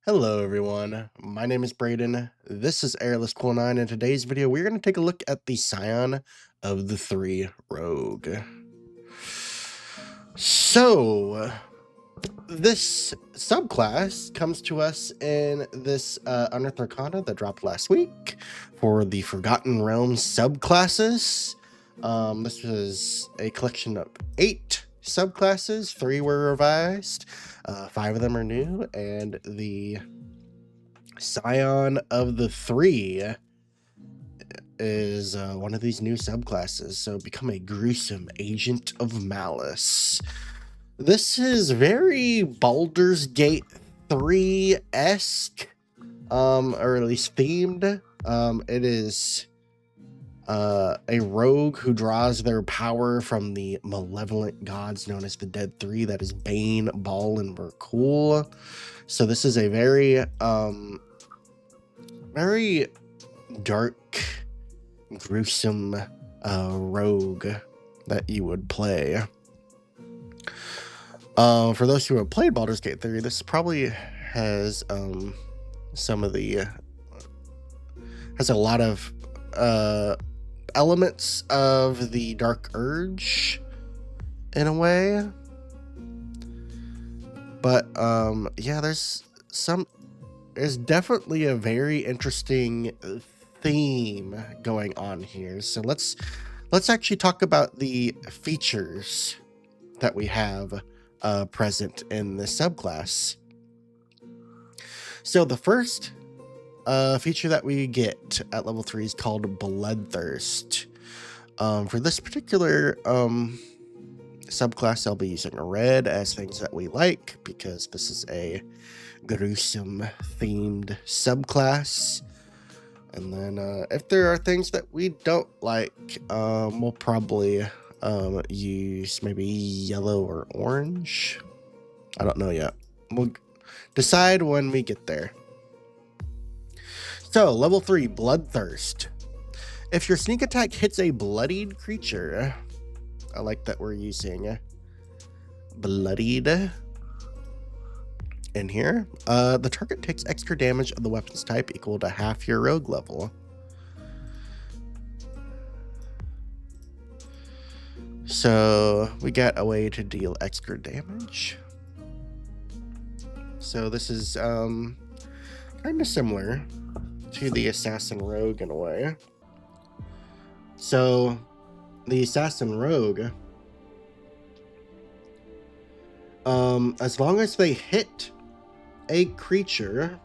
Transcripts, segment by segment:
Hello everyone, my name is Braden, this is Airless Cool 9, and in today's video we're going to take a look at the Scion of the Three Rogue. So, this subclass comes to us in this Unearthed Arcana that dropped last week for the Forgotten Realms Subclasses. This was a collection of 8 subclasses, 3 were revised, 5 of them are new, and the Scion of the Three is one of these new subclasses, so become a gruesome agent of malice. This is very Baldur's Gate 3-esque, or at least themed. It is a rogue who draws their power from the malevolent gods known as the Dead Three. That is Bane, Baal, and Verkul. So this is a very dark, gruesome rogue that you would play. For those who have played Baldur's Gate 3, this probably has some of the has a lot of elements of the Dark Urge in a way, but yeah, there's definitely a very interesting theme going on here. So let's actually talk about the features that we have present in this subclass. So the first feature that we get at level 3 is called Bloodthirst. For this particular subclass, I'll be using red as things that we like because this is a gruesome themed subclass. And then if there are things that we don't like, we'll probably use maybe yellow or orange. I don't know yet. We'll decide when we get there. So, level 3, Bloodthirst. If your sneak attack hits a bloodied creature, I like that we're using bloodied in here, the target takes extra damage of the weapon's type equal to half your rogue level. So we got a way to deal extra damage. So this is kind of similar to the Assassin Rogue in a way. So the Assassin Rogue, as long as they hit a creature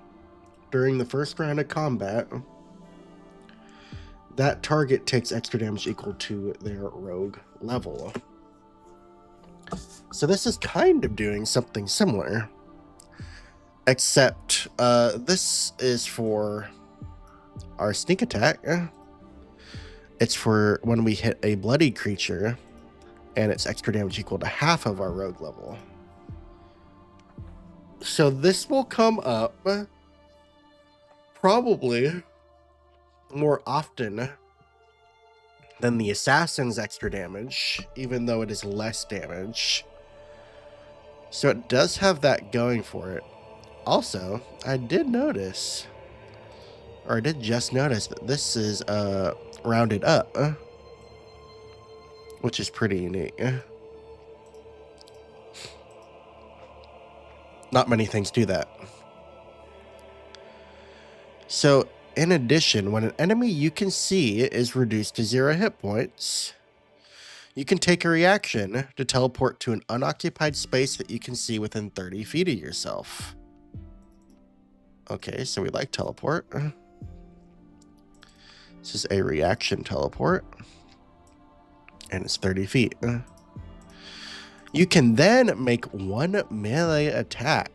during the first round of combat, that target takes extra damage equal to their rogue level. So this is kind of doing something similar, except this is for our sneak attack. It's for when we hit a bloody creature, and it's extra damage equal to half of our rogue level. So this will come up probably more often than the Assassin's extra damage, even though it is less damage. So it does have that going for it. Also, I did just notice that this is rounded up, which is pretty unique. Not many things do that. So, in addition, when an enemy you can see is reduced to 0 hit points, you can take a reaction to teleport to an unoccupied space that you can see within 30 feet of yourself. Okay, so we like teleport. This is a reaction teleport, and it's 30 feet. You can then make 1 melee attack.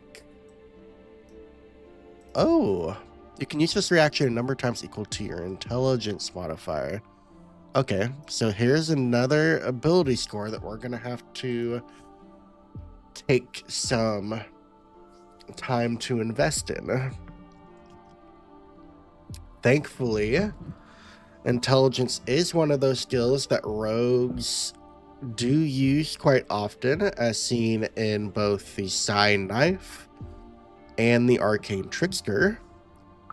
Oh, you can use this reaction a number of times equal to your intelligence modifier. Okay, so here's another ability score that we're going to have to take some time to invest in. Thankfully, intelligence is one of those skills that rogues do use quite often, as seen in both the Scion knife and the Arcane Trickster.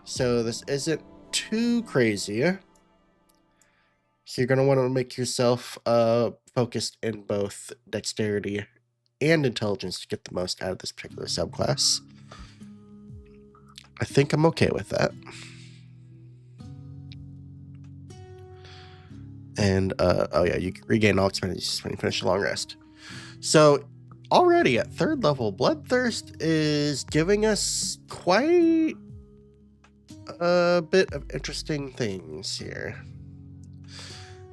So this isn't too crazy. So you're going to want to make yourself focused in both dexterity and intelligence to get the most out of this particular subclass. I think I'm okay with that. And, oh yeah, you regain all expenditures when you finish a long rest. So already at 3rd level, Bloodthirst is giving us quite a bit of interesting things here.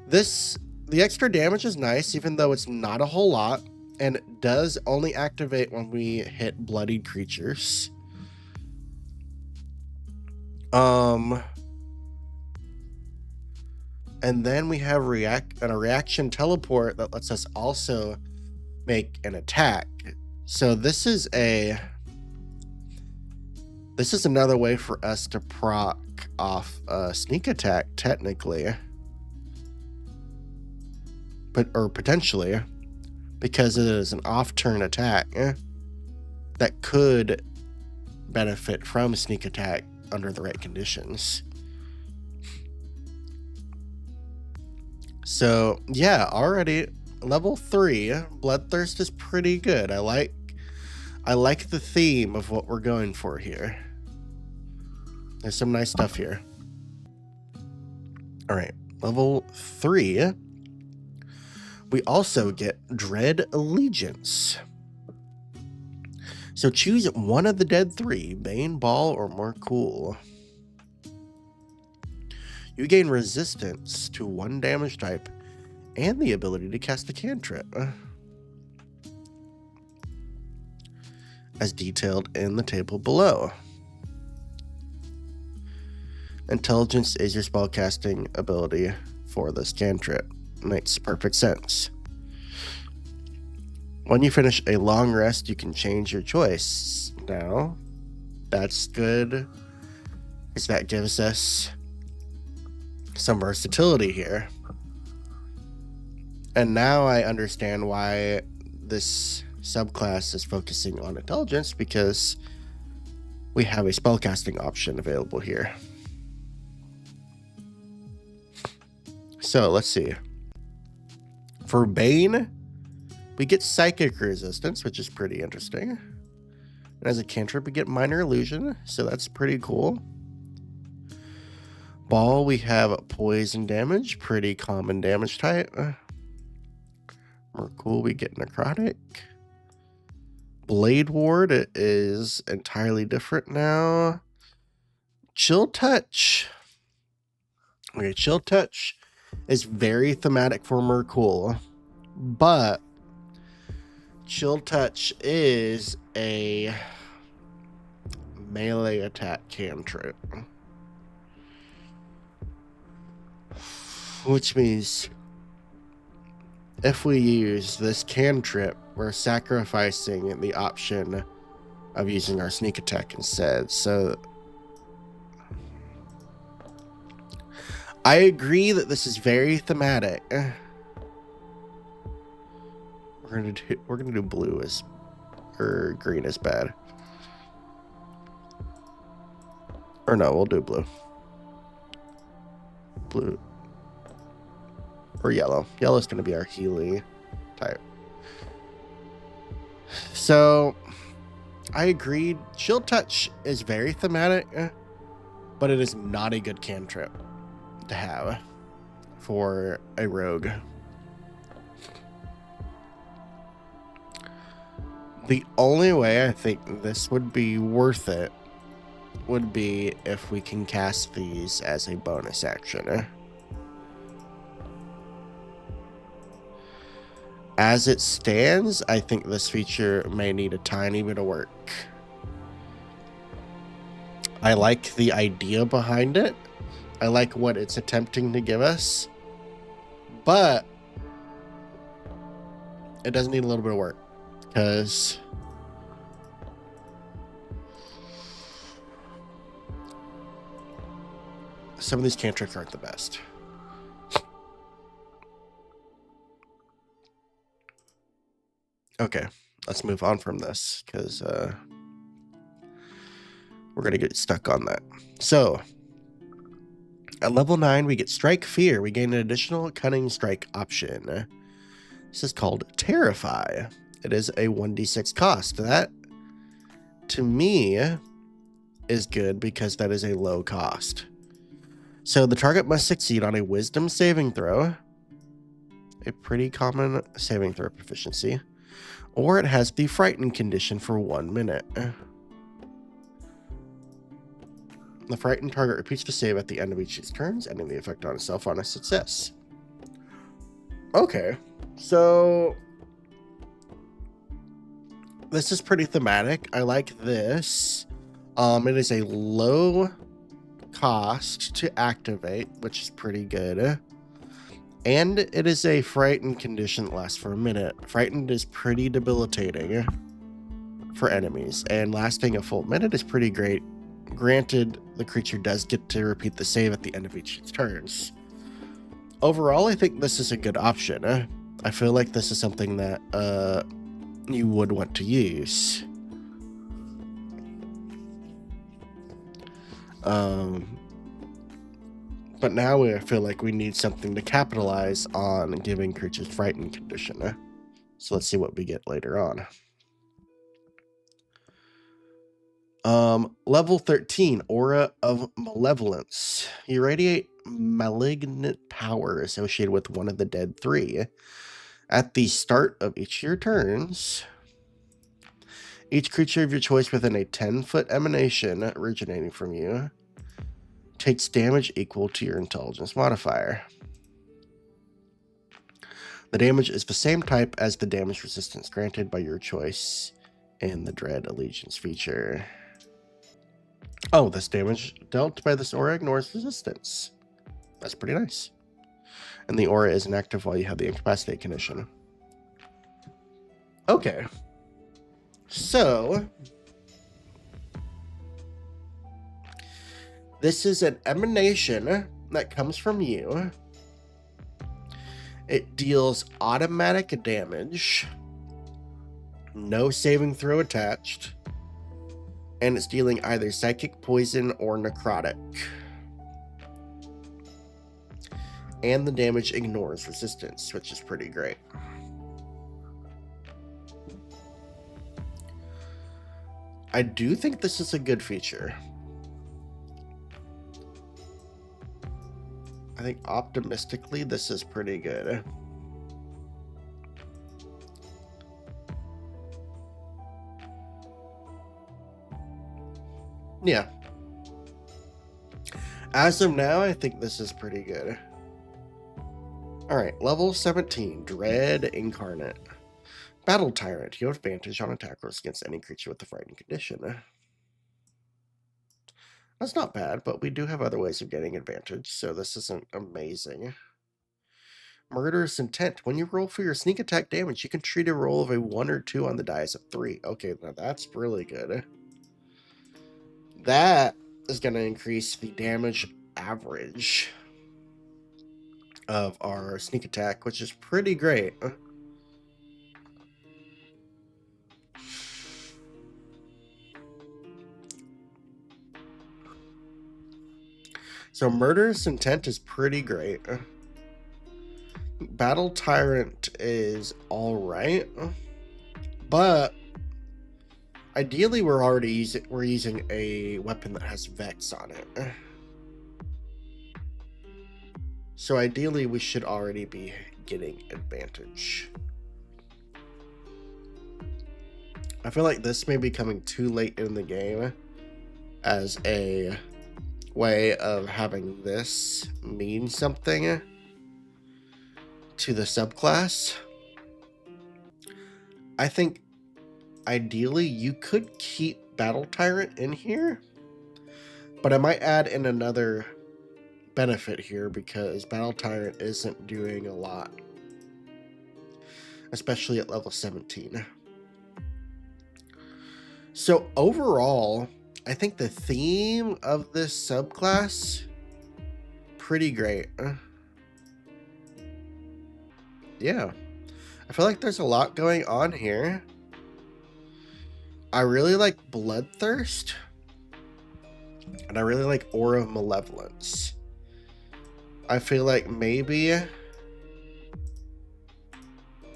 The extra damage is nice, even though it's not a whole lot, and it does only activate when we hit bloodied creatures. And then we have a reaction teleport that lets us also make an attack. So this is another way for us to proc off a sneak attack, technically. Or potentially, because it is an off-turn attack that could benefit from sneak attack under the right conditions. So yeah, already level 3, Bloodthirst is pretty good. I like the theme of what we're going for here. There's some nice stuff here. All right, level 3. We also get Dread Allegiance. So choose one of the dead 3, Bane, Ball, or Mercoul. You gain resistance to 1 damage type and the ability to cast a cantrip, as detailed in the table below. Intelligence is your spellcasting ability for this cantrip. Makes perfect sense. When you finish a long rest, you can change your choice. Now, that's good, because that gives us some versatility here. And now I understand why this subclass is focusing on intelligence, because we have a spellcasting option available here. So let's see. For Bane, we get psychic resistance, which is pretty interesting. And as a cantrip, we get minor illusion, so that's pretty cool. Ball, we have poison damage, pretty common damage type. Mercoul, we get necrotic. Blade Ward, it is entirely different now. Chill Touch. Okay, Chill Touch is very thematic for Mercoul, but Chill Touch is a melee attack cantrip, which means if we use this cantrip, we're sacrificing the option of using our sneak attack instead. So I agree that this is very thematic. We're gonna do blue or green is bad. Or no, we'll do blue. Blue. Or yellow. Yellow's gonna be our Healy type. So I agreed. Chill Touch is very thematic, but it is not a good cantrip to have for a rogue. The only way I think this would be worth it would be if we can cast these as a bonus action. As it stands, I think this feature may need a tiny bit of work. I like the idea behind it. I like what it's attempting to give us, but it does need a little bit of work, because some of these cantrips aren't the best. Okay, let's move on from this, because we're going to get stuck on that. So, at level 9, we get Strike Fear. We gain an additional Cunning Strike option. This is called Terrify. It is a 1d6 cost. That, to me, is good because that is a low cost. So the target must succeed on a Wisdom saving throw, a pretty common saving throw proficiency, or it has the Frightened condition for 1 minute. The frightened target repeats the save at the end of each of its turns, ending the effect on itself on a success. Okay, so this is pretty thematic. I like this. It is a low cost to activate, which is pretty good. And it is a frightened condition that lasts for a minute. Frightened is pretty debilitating for enemies, and lasting a full minute is pretty great. Granted, the creature does get to repeat the save at the end of each of its turns. Overall, I think this is a good option. I feel like this is something that you would want to use. But now I feel like we need something to capitalize on giving creatures frightened condition. So let's see what we get later on. Level 13, Aura of Malevolence. You radiate malignant power associated with one of the dead 3. At the start of each of your turns, each creature of your choice within a 10-foot emanation originating from you takes damage equal to your intelligence modifier. The damage is the same type as the damage resistance granted by your choice in the Dread Allegiance feature. Oh, this damage dealt by this aura ignores resistance. That's pretty nice. And the aura is inactive while you have the incapacitate condition. Okay. So, this is an emanation that comes from you. It deals automatic damage, no saving throw attached, and it's dealing either psychic, poison, or necrotic. And the damage ignores resistance, which is pretty great. I do think this is a good feature. I think optimistically this is pretty good. Yeah. As of now, I think this is pretty good. Alright, level 17, Dread Incarnate. Battle Tyrant. You have advantage on attack rolls against any creature with a frightened condition. That's not bad, but we do have other ways of getting advantage, so this isn't amazing. Murderous Intent. When you roll for your sneak attack damage, you can treat a roll of a 1 or 2 on the die as a 3. Okay, now that's really good. That is going to increase the damage average of our sneak attack, which is pretty great. So Murderous Intent is pretty great. Battle Tyrant is alright, but ideally we're using a weapon that has Vex on it. So ideally we should already be getting advantage. I feel like this may be coming too late in the game as a way of having this mean something to the subclass. I think ideally you could keep Battle Tyrant in here, but I might add in another benefit here because Battle Tyrant isn't doing a lot, especially at level 17. So overall, I think the theme of this subclass, pretty great. Yeah, I feel like there's a lot going on here. I really like Bloodthirst. And I really like Aura of Malevolence. I feel like maybe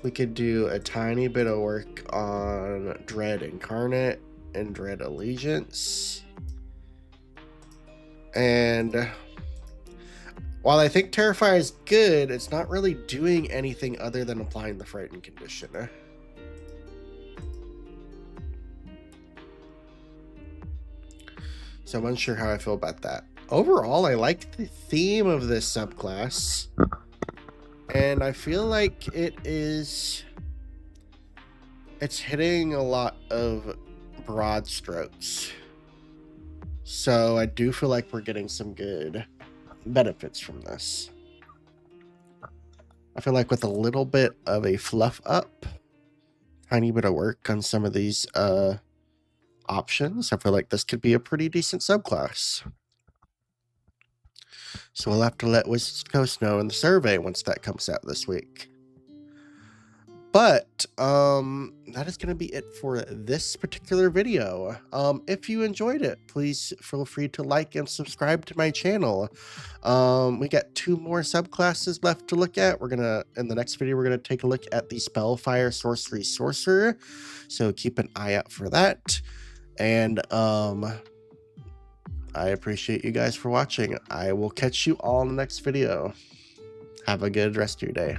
we could do a tiny bit of work on Dread Incarnate and Dread Allegiance. And while I think Terrify is good, it's not really doing anything other than applying the Frightened condition. So I'm unsure how I feel about that. Overall, I like the theme of this subclass. And I feel like it's hitting a lot of broad strokes. So I do feel like we're getting some good benefits from this. I feel like with a little bit of a fluff up, tiny bit of work on some of these options, I feel like this could be a pretty decent subclass. So we'll have to let West Coast know in the survey once that comes out this week. But that is going to be it for this particular video. If you enjoyed it, please feel free to like and subscribe to my channel. We got 2 more subclasses left to look at. In the next video, we're going to take a look at the Spellfire Sorcery Sorcerer. So keep an eye out for that. And I appreciate you guys for watching. I will catch you all in the next video. Have a good rest of your day.